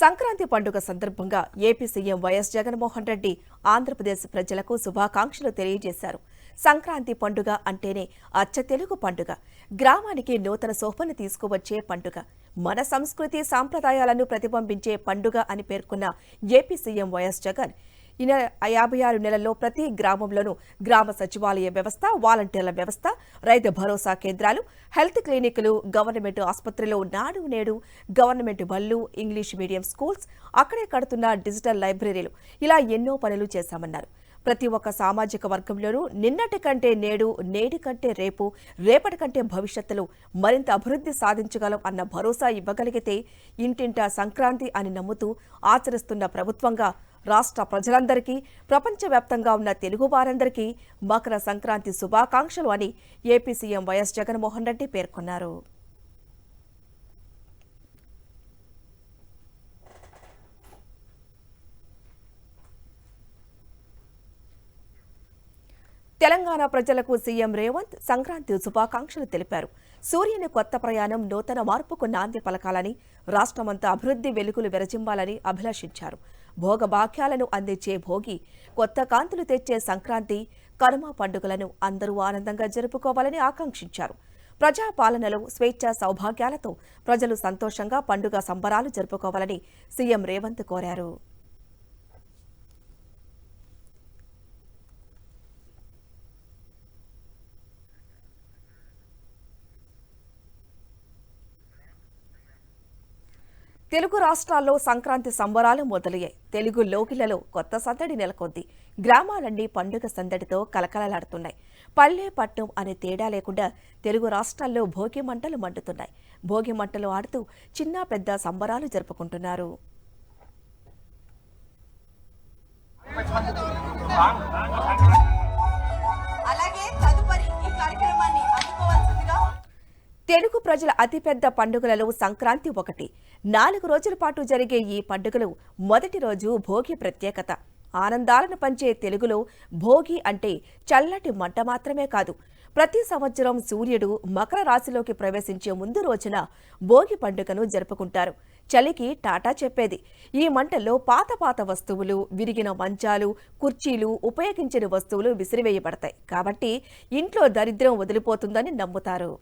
సంక్రాంతి పండుగ సందర్భంగా AP CM YS Jaganmohan Reddy Andhra Pradesh ప్రజలకు శుభాకాంక్షలు తెలియజేశారు. సంక్రాంతి పండుగ అంటేనే అచ్చ తెలుగు పండుగ, గ్రామానికి నూతన శోభను తీసుకువచ్చే పండుగ, మన సంస్కృతి సాంప్రదాయాలను ప్రతిబింబించే పండుగ అని పేర్కొన్న ఏపీ సీఎం వైఎస్ జగన్ 56 నెలల్లో ప్రతి గ్రామంలోనూ గ్రామ సచివాలయ వ్యవస్థ, వాలంటీర్ల వ్యవస్థ, రైతు భరోసా కేంద్రాలు, హెల్త్ క్లినిక్లు, గవర్నమెంట్ ఆసుపత్రిలో నాడు నేడు, గవర్నమెంట్ బళ్ళు, ఇంగ్లీష్ మీడియం స్కూల్స్, అక్కడే కడుతున్న డిజిటల్ లైబ్రరీలు, ఇలా ఎన్నో పనులు చేశామన్నారు. ప్రతి ఒక్క సామాజిక వర్గంలోనూ నిన్నటి కంటే నేడు, నేటి కంటే రేపు, రేపటి కంటే భవిష్యత్తులో మరింత అభివృద్ధి సాధించగలం అన్న భరోసా ఇవ్వగలిగితే ఇంటింటా సంక్రాంతి అని నమ్ముతూ ఆచరిస్తున్న ప్రభుత్వంగా రాష్ట్ర ప్రజలందరికీ, ప్రపంచవ్యాప్తంగా ఉన్న తెలుగు వారందరికీ మకర సంక్రాంతి శుభాకాంక్షలు అని AP CM YS Jaganmohan Reddy పేర్కొన్నారు. తెలంగాణ ప్రజలకు సీఎం రేవంత్ సంక్రాంతి శుభాకాంక్షలు తెలిపారు. సూర్యుని కొత్త ప్రయాణం నూతన మార్పుకు నాంది పలకాలని, రాష్ట్రమంతా అభివృద్ధి వెలుగులు విరజిమ్మాలని అభిలాషించారు. భోగభాగ్యాలను అందించే భోగి, కొత్త కాంతులు తెచ్చే సంక్రాంతి, కనుమ పండుగలను అందరూ ఆనందంగా జరుపుకోవాలని ఆకాంక్షించారు. ప్రజాపాలనలో స్వేచ్ఛ సౌభాగ్యాలతో ప్రజలు సంతోషంగా పండుగ సంబరాలు జరుపుకోవాలని సీఎం రేవంత్ కోరారు. తెలుగు రాష్ట్రాల్లో సంక్రాంతి సంబరాలు మొదలయ్యాయి. తెలుగు లోకిలలో కొత్త సందడి నెలకొంది. గ్రామాలన్నీ పండుగ సందడితో కలకలలాడుతున్నాయి. పల్లె పట్నం అనే తేడా లేకుండా తెలుగు రాష్ట్రాల్లో భోగి మంటలు మండుతున్నాయి. భోగి మంటలు ఆడుతూ చిన్న పెద్ద సంబరాలు జరుపుకుంటున్నారు. తెలుగు ప్రజల అతిపెద్ద పండుగలలో సంక్రాంతి ఒకటి. 4 రోజుల పాటు జరిగే ఈ పండుగలో మొదటి రోజు భోగి ప్రత్యేకత. ఆనందాలను పంచే తెలుగులో భోగి అంటే చల్లటి మంట మాత్రమే కాదు. ప్రతి సంవత్సరం సూర్యుడు మకర రాశిలోకి ప్రవేశించే ముందు రోజున భోగి పండుగను జరుపుకుంటారు. చలికి టాటా చెప్పేది. ఈ మంటల్లో పాత వస్తువులు, విరిగిన మంచాలు, కుర్చీలు, ఉపయోగించిన వస్తువులు విసిరివేయబడతాయి. కాబట్టి ఇంట్లో దరిద్రం వదిలిపోతుందని నమ్ముతారు.